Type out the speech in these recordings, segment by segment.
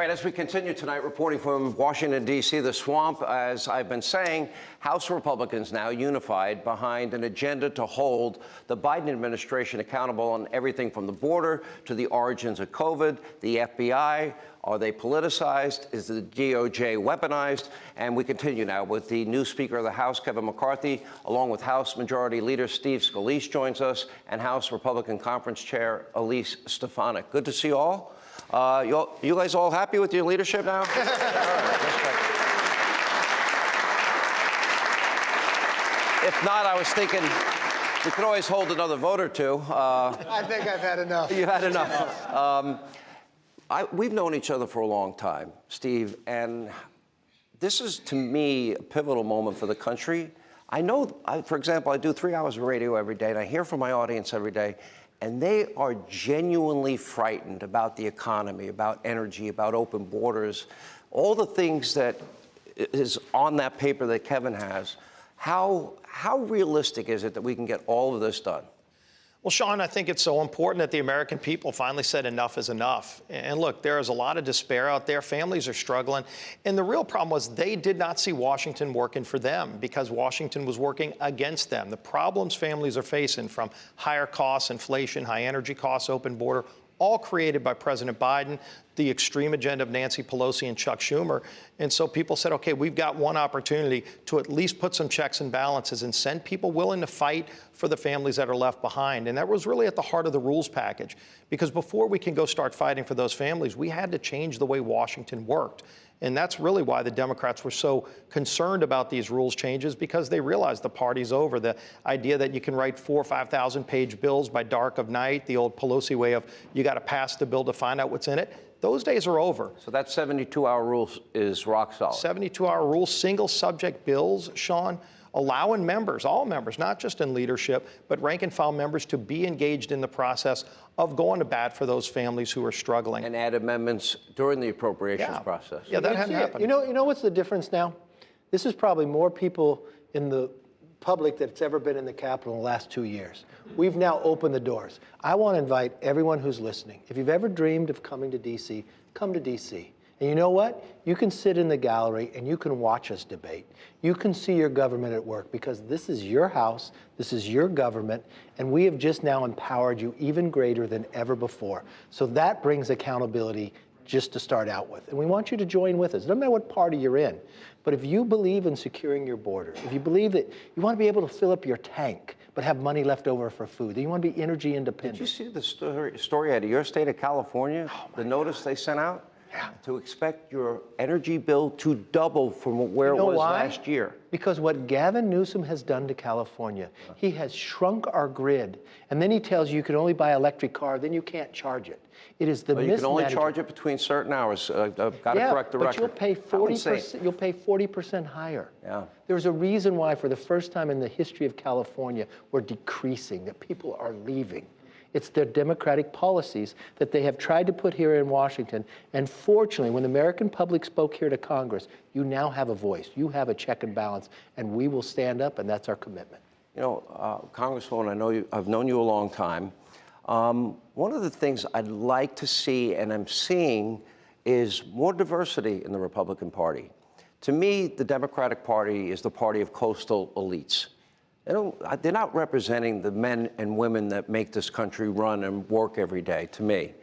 right, as we continue tonight, reporting from Washington, D.C., the swamp, as I've been saying, House Republicans now unified behind an agenda to hold the Biden administration accountable on everything from the border to the origins of COVID, the FBI. Are they politicized? Is the DOJ weaponized? And we continue now with the new Speaker of the House, Kevin McCarthy, along with House Majority Leader Steve Scalise joins us, and House Republican Conference Chair Elise Stefanik. Good to see you all. You guys all happy with your leadership now? If not, I was thinking we could always hold another vote or two. I think I've had enough. You had enough. We've known each other for a long time, Steve, and this is, to me, a pivotal moment for the country. I know, for example, I do 3 hours of radio every day, and I hear from my audience every day, and they are genuinely frightened about the economy, about energy, about open borders, all the things that is on that paper that Kevin has. How realistic is it that we can get all of this done? Well, Sean, I think it's so important that the American people finally said enough is enough. And look, there is a lot of despair out there. Families are struggling. And the real problem was they did not see Washington working for them because Washington was working against them. The problems families are facing, from higher costs, inflation, high energy costs, open border, all created by President Biden, the extreme agenda of Nancy Pelosi and Chuck Schumer. And so people said, okay, we've got one opportunity to at least put some checks and balances and send people willing to fight for the families that are left behind. And that was really at the heart of the rules package, because before we can go start fighting for those families, we had to change the way Washington worked. And that's really why the Democrats were so concerned about these rules changes, because they realized the party's over. The idea that you can write 4,000 or 5,000 page bills by dark of night, the old Pelosi way of you got to pass the bill to find out what's in it, those days are over. So that 72-hour rule is rock solid. 72-hour rule, single subject bills, Sean, allowing members, all members, not just in leadership, but rank and file members, to be engaged in the process of going to bat for those families who are struggling. And add amendments during the appropriations process. Yeah, that hadn't happened. You know what's the difference now? This is probably more people in the public that's ever been in the Capitol in the last 2 years. We've now opened the doors. I want to invite everyone who's listening. If you've ever dreamed of coming to D.C., come to D.C. And you know what? You can sit in the gallery and you can watch us debate. You can see your government at work, because this is your house, this is your government, and we have just now empowered you even greater than ever before. So that brings accountability just to start out with. And we want you to join with us. It doesn't matter what party you're in, but if you believe in securing your border, if you believe that you want to be able to fill up your tank but have money left over for food, that you want to be energy independent. Did you see the story out of your state of California, the notice they sent out? Yeah. To expect your energy bill to double from where it was last year. Because what Gavin Newsom has done to California, he has shrunk our grid, and then he tells you can only buy an electric car, then you can't charge it. It is the You can only charge it between certain hours. I've got to correct the record. But you'll pay 40%. You'll pay 40% higher. Yeah. There's a reason why, for the first time in the history of California, we're decreasing. That people are leaving. It's their democratic policies that they have tried to put here in Washington. And fortunately, when the American public spoke here to Congress, you now have a voice. You have a check and balance, and we will stand up, and that's our commitment. You know, Congresswoman, I've known you a long time. One of the things I'd like to see, and I'm seeing, is more diversity in the Republican Party. To me, the Democratic Party is the party of coastal elites. They're not representing the men and women that make this country run and work every day, to me.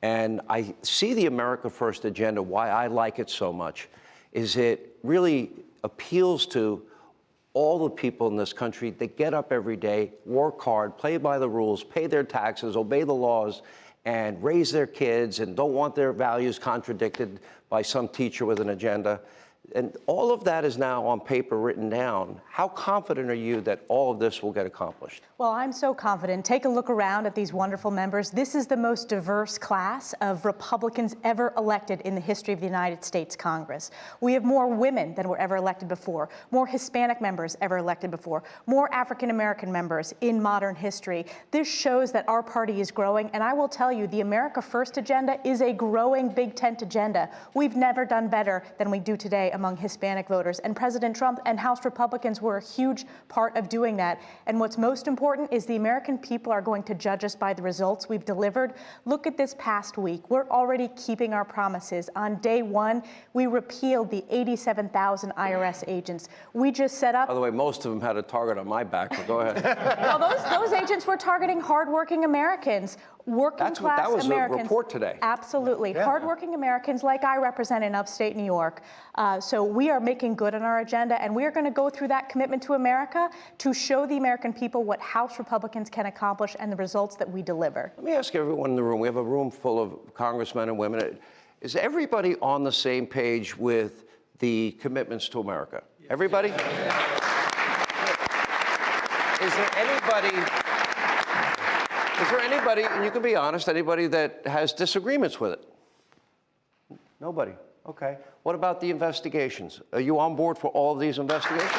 And I see the America First agenda. Why I like it so much is it really appeals to all the people in this country that get up every day, work hard, play by the rules, pay their taxes, obey the laws, and raise their kids, and don't want their values contradicted by some teacher with an agenda. And all of that is now on paper, written down. How confident are you that all of this will get accomplished? Well, I'm so confident. Take a look around at these wonderful members. This is the most diverse class of Republicans ever elected in the history of the United States Congress. We have more women than were ever elected before, more Hispanic members ever elected before, more African-American members in modern history. This shows that our party is growing, and I will tell you, the America First agenda is a growing big tent agenda. We've never done better than we do today among Hispanic voters. And President Trump and House Republicans were a huge part of doing that. And what's most important is the American people are going to judge us by the results we've delivered. Look at this past week. We're already keeping our promises. On day one, we repealed the 87,000 IRS agents. We just set up. By the way, most of them had a target on my back, but go ahead. Well, those agents were targeting hardworking Americans, working-class that was Americans. a report today. Absolutely. Yeah. Hardworking Americans like I represent in upstate New York. So we are making good on our agenda, and we are going to go through that commitment to America to show the American people what House Republicans can accomplish and the results that we deliver. Let me ask everyone in the room. We have a room full of congressmen and women. Is everybody on the same page with the commitments to America? Everybody? Is there anybody, and you can be honest, anybody that has disagreements with it? Nobody. Okay. What about the investigations? Are you on board for all of these investigations?